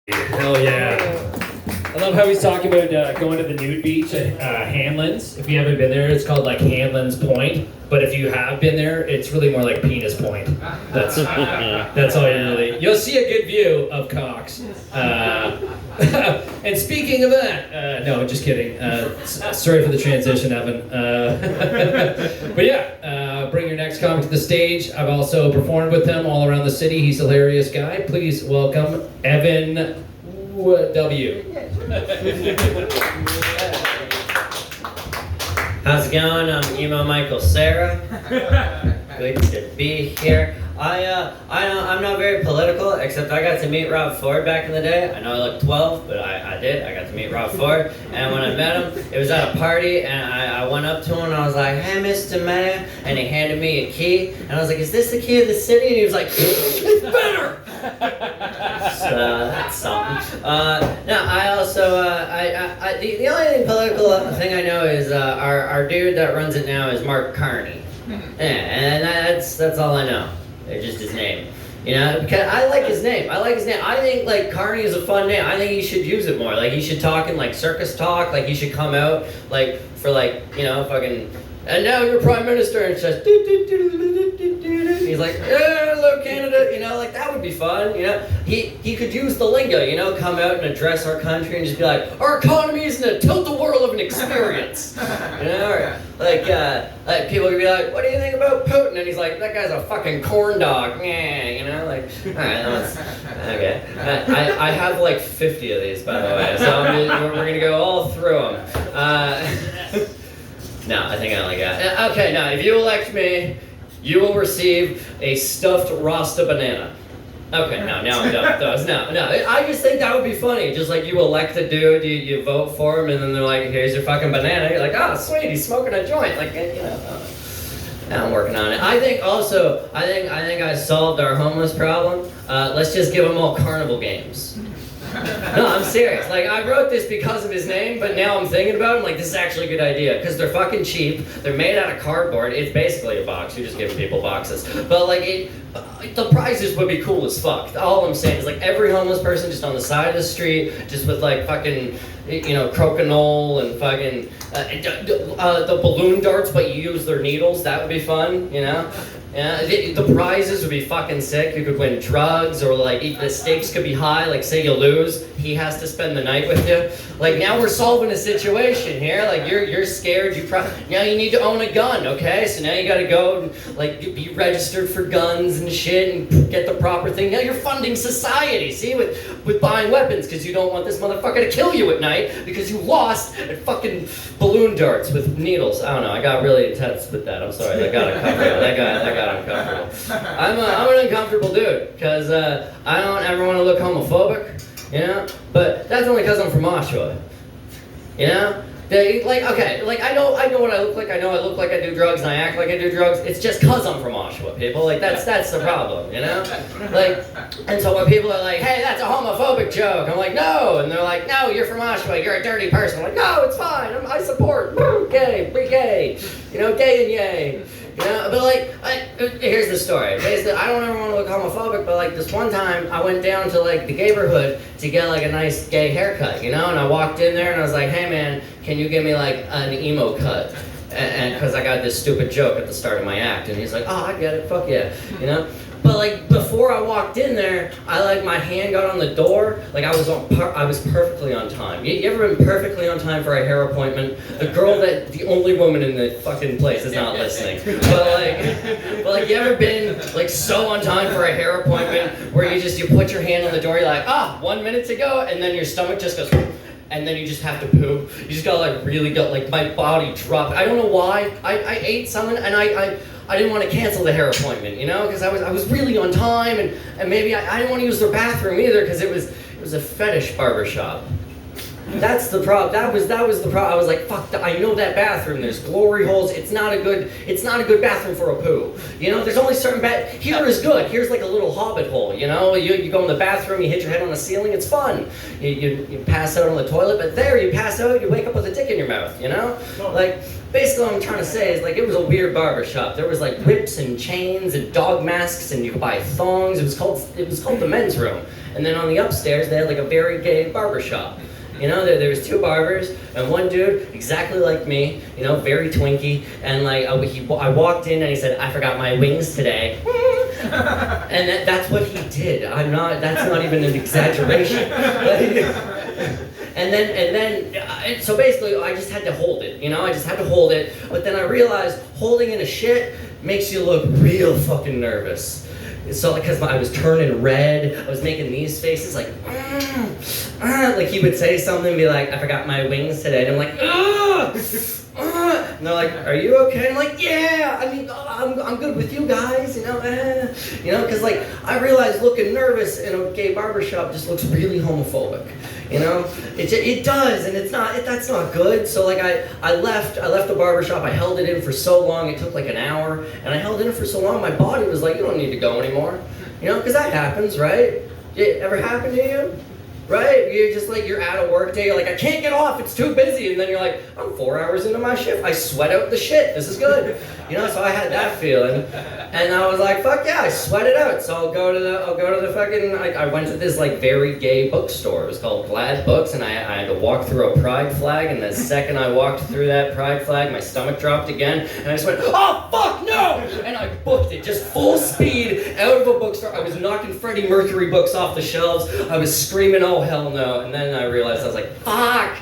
Hell yeah. I love how he's talking about going to the nude beach at Hanlon's. If you haven't been there, it's called like Hanlon's Point. But if you have been there, it's really more like Penis Point. That's all you really. You'll see a good view of cocks. And speaking of that, no, just kidding. Sorry for the transition, Evan. But yeah, bring your next comic to the stage. I've also performed with him all around the city. He's a hilarious guy. Please welcome Evan W. How's it going? I'm Emo Michael Sarah. Good to be here. I'm not very political, except I got to meet Rob Ford back in the day. I know I look 12, but I did. I got to meet Rob Ford, and when I met him, it was at a party, and I went up to him and I was like, "Hey, Mr. Mayor," and he handed me a key, and I was like, "Is this the key of the city?" And he was like, "It's better." So that's something. No, I also the only political thing I know is our dude that runs it now is Mark Carney. Yeah, and that's all I know. It's just his name. You know, because I like his name. I think like Carney is a fun name. I think he should use it more. Like he should talk in like circus talk. Like he should come out like for like, you know, fucking, and now you're prime minister, and it's just he's like, yeah, hello Canada, you know, like that would be fun, you know. He could use the lingo, you know, come out and address our country and just be like, our economy is in a tilt-the-whirl of an experience. You know, or like people could be like, what do you think about Putin? And he's like, that guy's a fucking corn dog. Yeah, you know, like, alright, okay. I have like 50 of these, by the way, so we're gonna go all through them. No, I think I only got. Okay, now if you elect me, you will receive a stuffed Rasta banana. Okay, now I'm done with those. No, I just think that would be funny. Just like you elect a dude, you vote for him, and then they're like, here's your fucking banana. You're like, oh, sweet, he's smoking a joint. Like, you know. Now I'm working on it. I think I solved our homeless problem. Let's just give them all carnival games. No, I'm serious. Like, I wrote this because of his name, but now I'm thinking about it, I'm like, this is actually a good idea. Because they're fucking cheap. They're made out of cardboard. It's basically a box. You're just giving people boxes. But, like, the prizes would be cool as fuck. All I'm saying is, like, every homeless person just on the side of the street, just with, like, fucking, you know, crokinole and fucking, the balloon darts, but you use their needles. That would be fun, you know? Yeah, the prizes would be fucking sick. You could win drugs, or like the stakes could be high. Like say you lose, he has to spend the night with you. Like now we're solving a situation here. Like you're scared. Now you need to own a gun. Okay, so now you got to go like be registered for guns and shit and get the proper thing. Now you're funding society. See with buying weapons because you don't want this motherfucker to kill you at night because you lost at fucking balloon darts with needles. I don't know. I got really intense with that. I'm sorry. I got uncomfortable. I got uncomfortable. I'm an uncomfortable dude because I don't ever want to look homophobic, you know. But that's only because I'm from Oshawa, you know. I know what I look like. I know I look like I do drugs and I act like I do drugs. It's just because I'm from Oshawa, people. Like that's the problem, you know. Like, and so when people are like, "Hey, that's a homophobic joke," I'm like, "No," and they're like, "No, you're from Oshawa. You're a dirty person." I'm like, "No, it's fine. I support gay, be gay, you know, gay and yay." You know, but like, here's the story. Basically, I don't ever want to look homophobic, but like this one time, I went down to like the neighborhood to get like a nice gay haircut, you know, and I walked in there and I was like, "Hey man, can you give me like an emo cut?" And because I got this stupid joke at the start of my act, and he's like, "Oh, I get it, fuck yeah," you know. But like before I walked in there, my hand got on the door. Like I was perfectly on time. You ever been perfectly on time for a hair appointment? The only woman in the fucking place is not listening. But like you ever been like so on time for a hair appointment where you put your hand on the door, you're like, 1 minute to go, and then your stomach just goes. And then you just have to poo. You just gotta like really go, like my body dropped. I don't know why. I ate something and I didn't want to cancel the hair appointment, you know, because I was really on time and maybe I didn't want to use their bathroom either because it was a fetish barbershop. That's the problem. That was the problem. I was like, fuck, I know that bathroom. There's glory holes. It's not a good bathroom for a poo. You know, there's only certain here is good. Here's like a little hobbit hole, you know? You go in the bathroom, you hit your head on the ceiling, it's fun. You pass out on the toilet, but there you pass out, you wake up with a dick in your mouth, you know? Like, basically what I'm trying to say is like it was a weird barbershop. There was like whips and chains and dog masks and you could buy thongs. It was called the men's room. And then on the upstairs, they had like a very gay barbershop. You know, there was 2 barbers, and one dude, exactly like me, you know, very twinky, and like, I walked in and he said, I forgot my wings today. And that's what he did. That's not even an exaggeration. So basically, I just had to hold it, you know, I just had to hold it, but then I realized holding in a shit makes you look real fucking nervous. So, because I was turning red, I was making these faces like, like he would say something and be like, I forgot my wings today, and I'm like, and they're like, are you okay? And I'm like, yeah, I mean, I'm good with you guys, you know, because like, I realized looking nervous in a gay barbershop just looks really homophobic, you know? It does, and that's not good. So like, I left the barbershop, I held it in for so long, it took like an hour, and I held it in for so long, my body was like, you don't need to go anymore, you know, because that happens, right? It ever happened to you? Right? You're just like, you're at a work day, you're like, I can't get off, it's too busy. And then you're like, I'm 4 hours into my shift, I sweat out the shit, this is good. You know, so I had that feeling. And I was like, fuck yeah, I sweat it out. So I'll go to the fucking, I went to this like very gay bookstore. It was called Glad Books, and I had to walk through a pride flag, and the second I walked through that pride flag, my stomach dropped again, and I just went, oh fuck no! And I booked it, just full speed, out of a bookstore. I was knocking Freddie Mercury books off the shelves, I was screaming, oh hell no, and then I realized, I was like, fuck!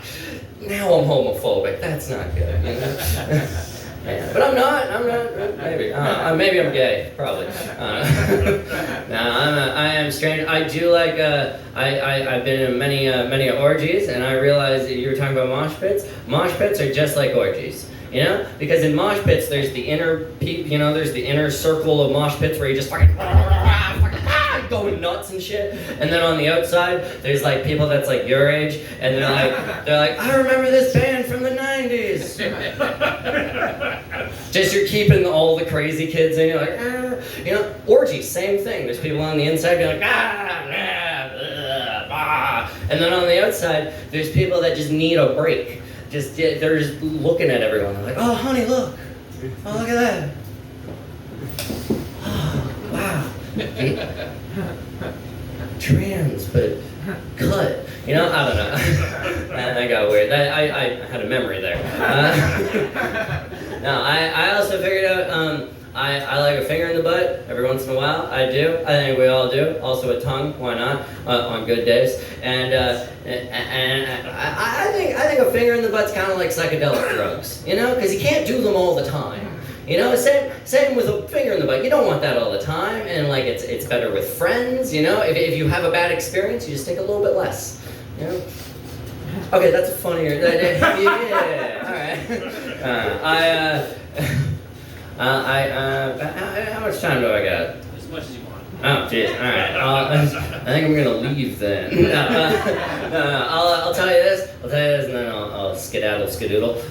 Now I'm homophobic, that's not good, you know? Yeah, but I'm not, maybe. Maybe I'm gay, probably. No, I am strange. I do like, I've been in many orgies, and I realized that you were talking about mosh pits. Mosh pits are just like orgies, you know? Because in mosh pits, there's the inner there's the inner circle of mosh pits where you just fucking going nuts and shit, and then on the outside there's like people that's like your age, and they're like I remember this band from the 90s. Just you're keeping all the crazy kids in, you're like you know. Orgies, same thing, there's people on the inside being like and then on the outside there's people that just need a break. They're just looking at everyone, they're like, oh honey, look, oh look at that, oh, wow. Trans, but cut. You know, I don't know. That got weird. I had a memory there. No, I also figured out I like a finger in the butt every once in a while. I do. I think we all do. Also a tongue. Why not? On good days. And I think a finger in the butt's kind of like psychedelic drugs. You know, because you can't do them all the time. You know, same with a finger in the butt. You don't want that all the time, and like it's better with friends. You know, if you have a bad experience, you just take a little bit less. You know. Okay, that's funnier. Yeah, all right. How much time do I got? As much as you want. Oh, jeez. All right. I think I'm gonna leave then. I'll tell you this. And then I'll skedaddle.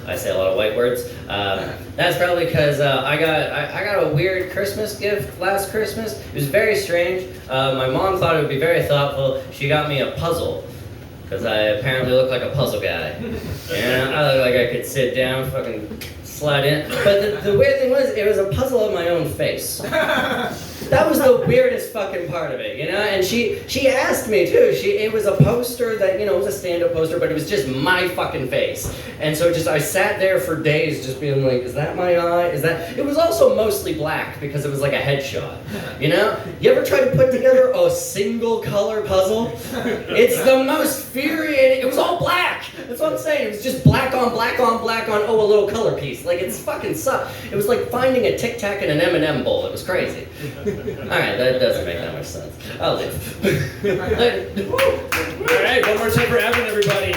I say a lot of white words. That's probably because I got a weird Christmas gift last Christmas. It was very strange. My mom thought it would be very thoughtful. She got me a puzzle, because I apparently look like a puzzle guy. And I look like I could sit down, fucking slide in. But the weird thing was, it was a puzzle of my own face. That was the weirdest fucking part of it, you know? And she asked me too. It was a poster that, you know, it was a stand-up poster, but it was just my fucking face. And so I sat there for days just being like, is that my eye? It was also mostly black because it was like a headshot, you know? You ever try to put together a single color puzzle? It's the most infuriating. It was all black. That's what I'm saying. It was just black on black on black on, oh, a little color piece. Like, it's fucking sucked. It was like finding a Tic Tac in an M&M bowl. It was crazy. Alright, that doesn't make that much sense. I'll leave. Alright, one more time for Evan, everybody.